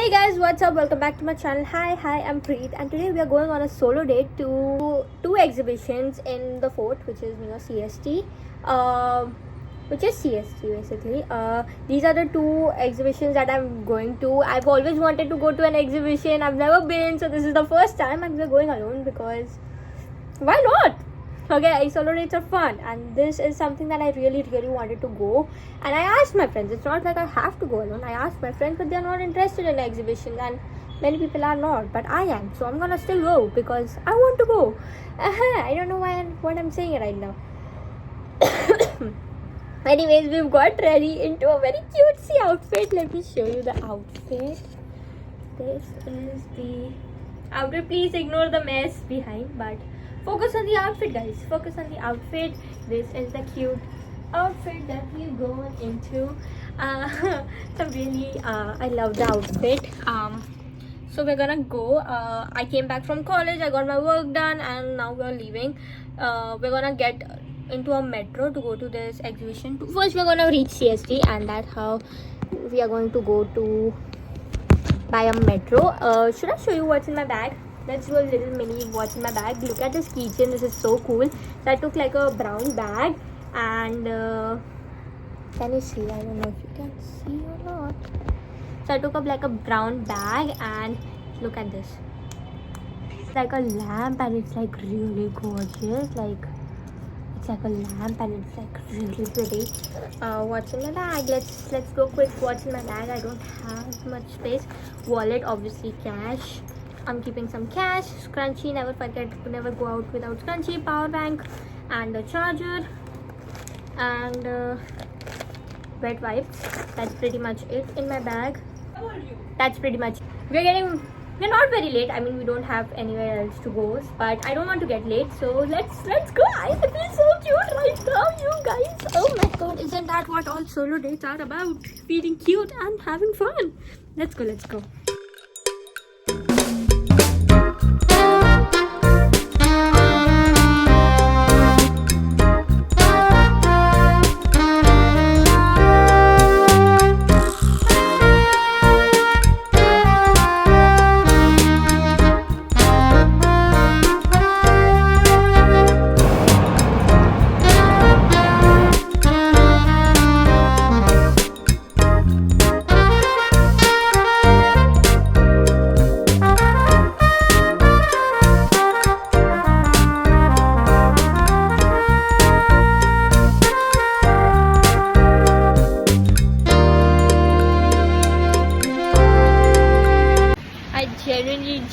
Hey guys, what's up? Welcome back to my channel. Hi, I'm Preet, and today we are going on a solo date to two exhibitions in the fort, which is near CST. Which is CST basically. These are the two exhibitions that I'm going to. I've always wanted to go to an exhibition. I've never been, so this is the first time I'm going alone because why not? Okay, solo dates are fun, and this is something that I really wanted to go. And I asked my friends. It's not like I have to go alone. I asked my friends, but they're not interested in exhibitions, and many people are not. But I am, so I'm gonna still go because I want to go. I don't know what I'm saying right now. Anyways, we've got ready into a very cutesy outfit. Let me show you the outfit. This is the outfit. Please ignore the mess behind, but focus on the outfit, guys. Focus on the outfit. This is the cute outfit that we're going into. So really, I love the outfit. So we're gonna go. I came back from college. I got my work done, and now we're leaving. We're gonna get into a metro to go to this exhibition. First, we're gonna reach CST, and that's how we are going to go to by a metro. Should I show you what's in my bag? Let's do a little mini what's in my bag. Look at this keychain. This is so cool. So I took like a brown bag, and can you see? I don't know if you can see or not. So I took up like a brown bag, and look at this. It's like a lamp, and it's like really gorgeous. Like it's like a lamp, and it's like really pretty. What's in my bag? Let's go quick. What's in my bag? I don't have much space. Wallet, obviously cash. I'm keeping some cash, scrunchie, never forget to never go out without scrunchie, power bank, and a charger, and wet wipes. That's pretty much it in my bag. That's pretty much it. We're not very late. I mean, we don't have anywhere else to go, but I don't want to get late, so let's go. I feel so cute right now, you guys. Oh my god, isn't that what all solo dates are about? Feeling cute and having fun. Let's go.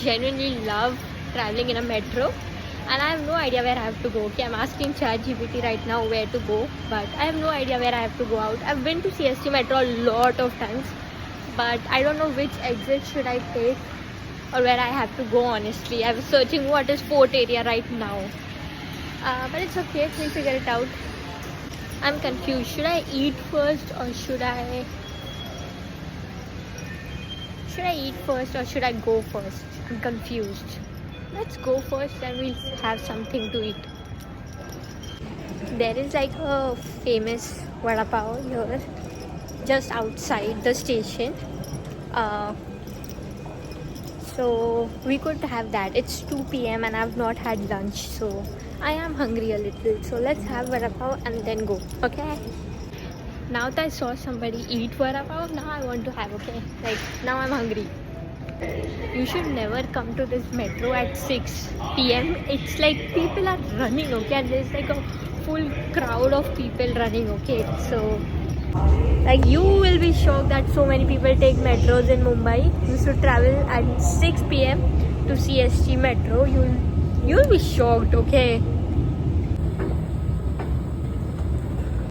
Genuinely love traveling in a metro, and I have no idea where I have to go. Okay, I'm asking ChatGPT right now where to go, but I have no idea where I have to go out. I've been to CST metro a lot of times, but I don't know which exit should I take or where I have to go. Honestly, I was searching what is fort area right now, but it's okay, we'll figure it out. I'm confused. Should I eat first or should I eat first or should I go first? I'm confused. Let's go first, and we'll have something to eat. There is like a famous vada pav here just outside the station, so we could have that. It's 2 p.m. and I've not had lunch, so I am hungry a little. So let's have vada pav and then go. Okay, now that I saw somebody eat vada pav, now I want to have. Okay, like now I'm hungry. You should never come to this metro at 6 p.m. It's like people are running, okay, and there's like a full crowd of people running, okay. So like you will be shocked that so many people take metros in Mumbai. You should travel at 6 p.m. to CST metro. You'll be shocked, okay.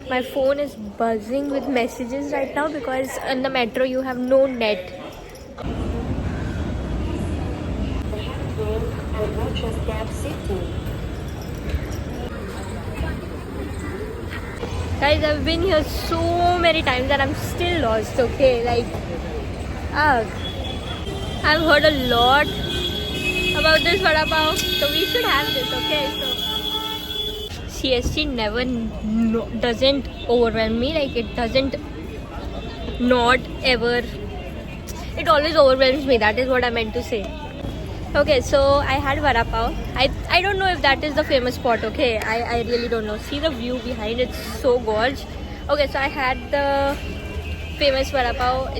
My phone is buzzing with messages right now because in the metro you have no net. Guys, I've been here so many times and I'm still lost, okay? Like, I've heard a lot about this vada pav, so we should have this, okay? So CST never doesn't overwhelm me. Like, it doesn't not ever It always overwhelms me. That is what I meant to say. Okay, so I had vada pav. I don't know if that is the famous spot. Okay, I really don't know. See the view behind, it's so gorgeous. Okay, so I had the famous vada pav.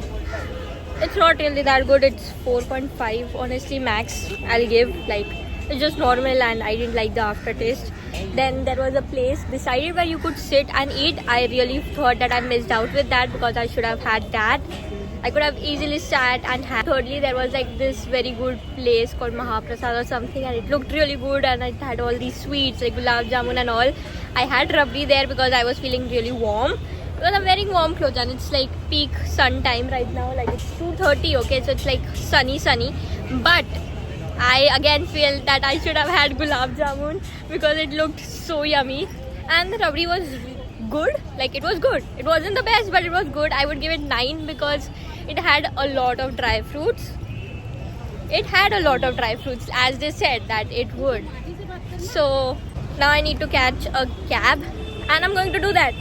It's not really that good. It's 4.5 honestly max. I'll give, like, it's just normal, and I didn't like the aftertaste. Then there was a place beside it where you could sit and eat. I really thought that I missed out with that because I should have had that. I could have easily sat and had. Thirdly, there was like this very good place called Mahaprasad or something, and it looked really good, and it had all these sweets like gulab jamun and all. I had rabdi there because I was feeling really warm. Because I'm wearing warm clothes and it's like peak sun time right now. Like it's 2:30, okay, so it's like sunny. But I again feel that I should have had gulab jamun because it looked so yummy. And the rabdi was good. Like it was good. It wasn't the best, but it was good. I would give it 9 because it had a lot of dry fruits. It had a lot of dry fruits, as they said that it would. So now I need to catch a cab, and I'm going to do that.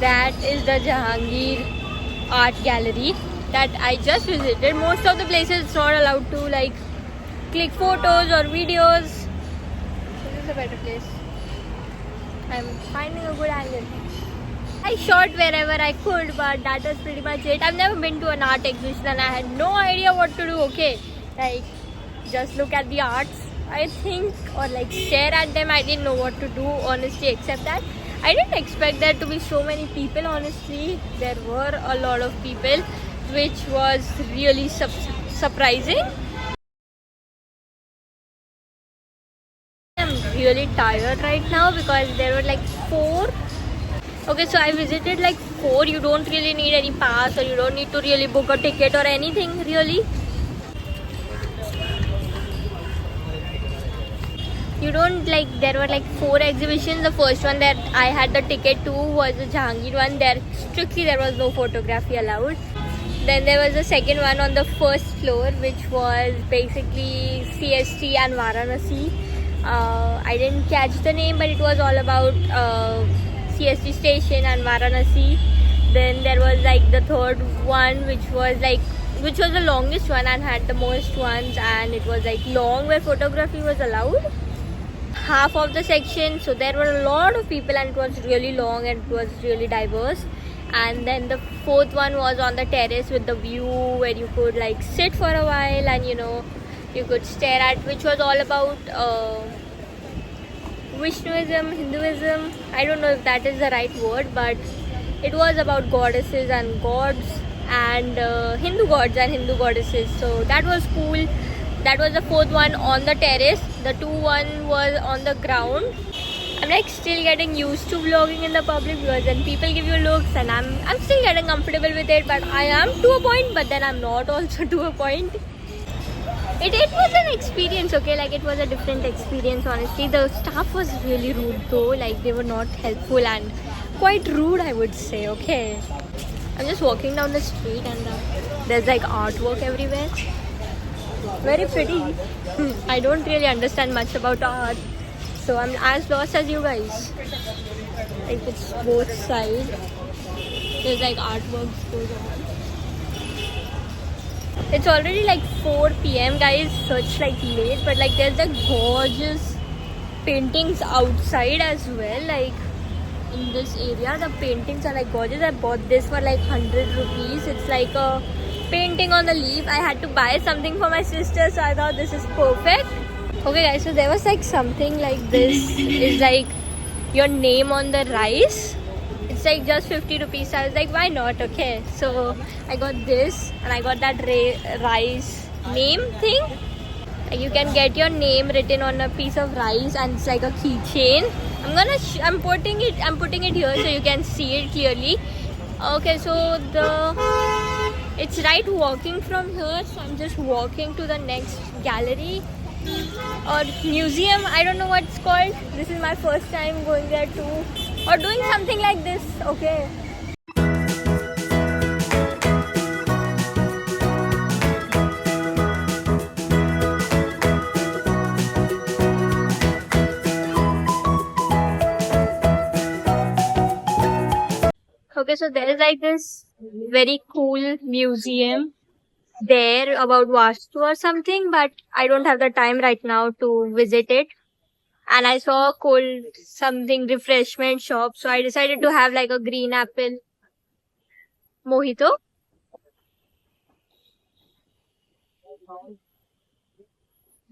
That is the Jahangir Art Gallery that I just visited. Most of the places it's not allowed to like click photos or videos. This is a better place. I'm finding a good angle. I shot wherever I could, but that was pretty much it. I've never been to an art exhibition and I had no idea what to do. Okay, like just look at the arts, I think, or like stare at them. I didn't know what to do honestly, except that I didn't expect there to be so many people. Honestly, there were a lot of people, which was really surprising. I'm really tired right now because there were like 4. Okay, so I visited like 4. You don't really need any pass, or you don't need to really book a ticket or anything really. You don't like, there were like 4 exhibitions. The first one that I had the ticket to was the Jahangir one. There strictly there was no photography allowed. Then there was the second one on the first floor, which was basically CST and Varanasi. I didn't catch the name, but it was all about CST station and Varanasi. Then there was like the third one, which was the longest one and had the most ones, and it was like long where photography was allowed. Half of the section, so there were a lot of people and it was really long and it was really diverse. And then the fourth one was on the terrace with the view where you could like sit for a while and you could stare at, which was all about Vishnuism, Hinduism. I don't know if that is the right word, but it was about goddesses and gods and Hindu gods and Hindu goddesses. So that was cool. That was the fourth one on the terrace. The 2 was on the ground. I'm like still getting used to vlogging in the public because then people give you looks and I'm still getting comfortable with it, but I am to a point, but then I'm not also to a point. it was an experience, okay? Like, it was a different experience, honestly. The staff was really rude, though. Like, they were not helpful and quite rude, I would say, okay? I'm just walking down the street and there's like artwork everywhere. Very pretty. I don't really understand much about art, so I'm as lost as you guys. Like, it's both sides. There's like artworks going on. It's already like 4 p.m. guys, so it's like late, but like there's like gorgeous paintings outside as well. Like, in this area, the paintings are like gorgeous. I bought this for like 100 rupees. It's like a painting on the leaf. I had to buy something for my sister, so I thought this is perfect. Okay guys, so there was like something like this. Is like your name on the rice. It's like just 50 rupees. So I was like, why not? Okay, so I got this and I got that rice name thing. Like, you can get your name written on a piece of rice and it's like a keychain. I'm putting it here so you can see it clearly. Okay, so it's right walking from here, so I'm just walking to the next gallery or museum. I don't know what it's called. This is my first time going there too, or doing something like this. Okay. Okay, so there is like this very cool museum there about Vastu or something, but I don't have the time right now to visit it. And I saw a cold something refreshment shop, so I decided to have like a green apple mojito.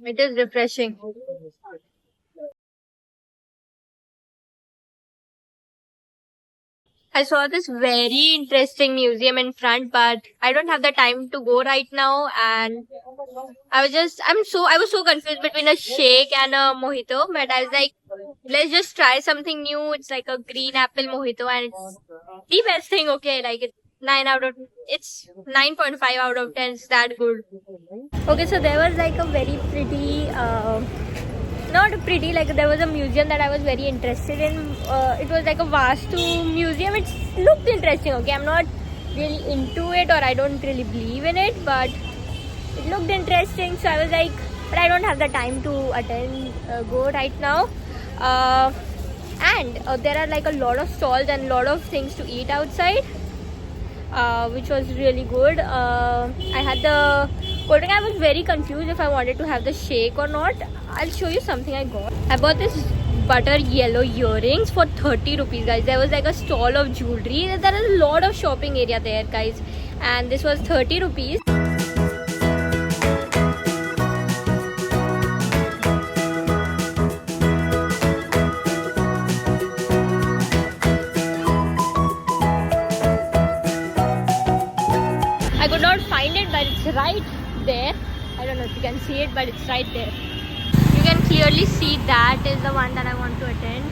It is refreshing. I saw this very interesting museum in front, but I don't have the time to go right now. And I was so confused between a shake and a mojito, but I was like, let's just try something new. It's like a green apple mojito, and it's the best thing. Okay, like it's 9.5 out of 10. It's that good. Okay, so there was like a very pretty. Not pretty, like there was a museum that I was very interested in. It was like a Vastu museum. It looked interesting. Okay, I'm not really into it, or I don't really believe in it, but it looked interesting. So I was like, but I don't have the time to go right now. And there are like a lot of stalls and a lot of things to eat outside, which was really good. I had the cold drink. I was very confused if I wanted to have the shake or not. I'll show you something I got. I bought this butter yellow earrings for 30 rupees, guys. There was like a stall of jewelry. There is a lot of shopping area there, guys, and this was 30 rupees. I could not find it, but it's right there. I don't know if you can see it, but it's right there. You can clearly see that is the one that I want to attend.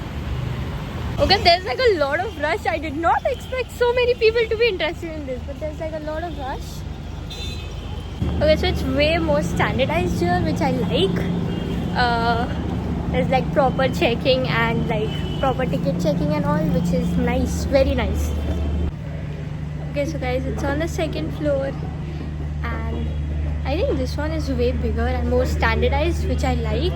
Okay, there's like a lot of rush. I did not expect so many people to be interested in this, but there's like a lot of rush. Okay, so it's way more standardized here, which I like. There's like proper checking and like proper ticket checking and all, which is nice, very nice. Okay, so guys, it's on the second floor, and I think this one is way bigger and more standardized, which I like.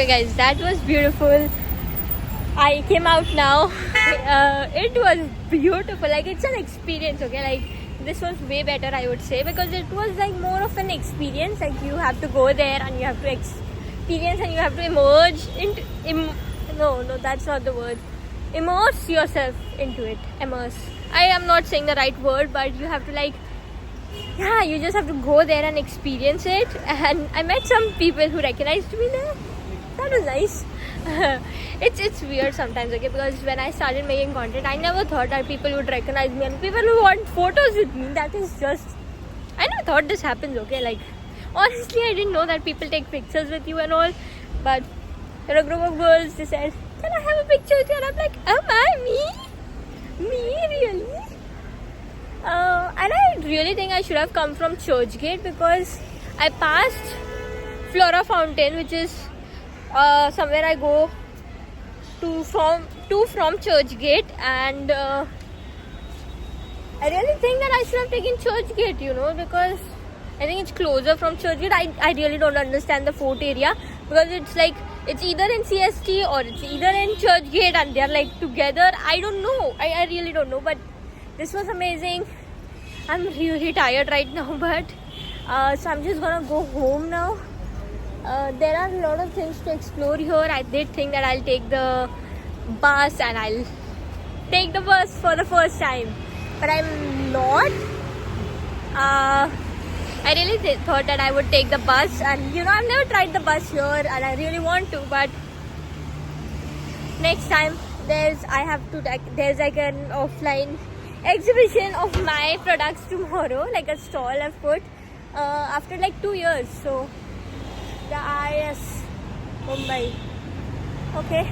guys, that was beautiful. I came out now. It was beautiful. Like, it's an experience, okay? Like, this was way better, I would say, because it was like more of an experience. Like, you have to go there and you have to experience and you have to emerge into. No, that's not the word. Immerse yourself into it. Immerse. I am not saying the right word, but you have to like. Yeah, you just have to go there and experience it. And I met some people who recognized me there. That was nice. It's weird sometimes, okay, because when I started making content, I never thought that people would recognize me and people who want photos with me. That is just, I never thought this happens, okay. Like, honestly, I didn't know that people take pictures with you and all. But there were a group of girls, they said, can I have a picture with you? And I'm like, am I me really? And I really think I should have come from Churchgate, because I passed Flora Fountain, which is somewhere I go to from Churchgate, and I really think that I should have taken Churchgate, you know, because I think it's closer from Churchgate. I really don't understand the fort area, because it's like it's either in CST or it's either in Churchgate and they're like together. I don't know. I really don't know, but this was amazing. I'm really tired right now, but so I'm just gonna go home now. There are a lot of things to explore here. I did think that I'll take the bus, and I'll take the bus for the first time, but I'm not. I really thought that I would take the bus, and you know, I've never tried the bus here and I really want to, but next time there's like an offline exhibition of my products tomorrow, like a stall I've put after like 2 years. So the IS Mumbai. Okay,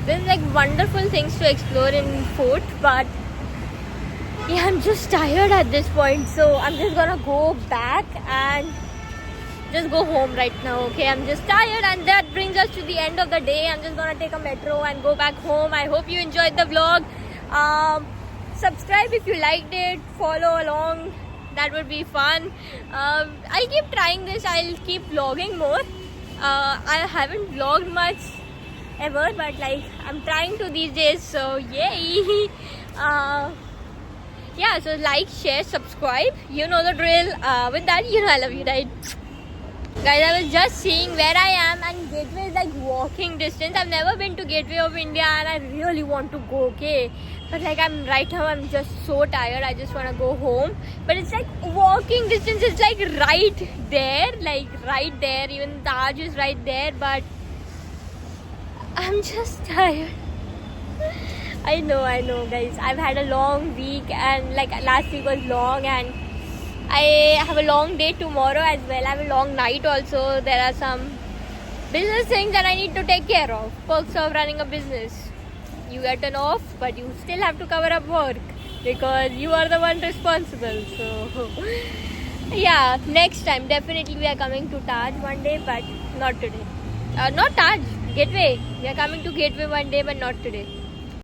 there's like wonderful things to explore in Fort, but yeah, I'm just tired at this point, so I'm just gonna go back and just go home right now. Okay, I'm just tired, and that brings us to the end of the day. I'm just gonna take a metro and go back home. I hope you enjoyed the vlog. Subscribe if you liked it, follow along, that would be fun. I'll keep trying this. I'll keep vlogging more. I haven't vlogged much ever, but like I'm trying to these days, so yay. Yeah, so like, share, subscribe, you know the drill. With that, you know I love you, right? Guys, I was just seeing where I am, and Gateway is like walking distance. I've never been to Gateway of India and I really want to go, okay? But like right now I'm just so tired, I just want to go home. But it's like walking distance, it's like right there, even Taj is right there, but I'm just tired. I know guys, I've had a long week, and like last week was long, and I have a long day tomorrow as well. I have a long night also. There are some business things that I need to take care of. Perks of running a business. You get an off, but you still have to cover up work because you are the one responsible. So yeah, next time definitely we are coming to Taj one day, but not today. Not Taj, Gateway. We are coming to Gateway one day, but not today.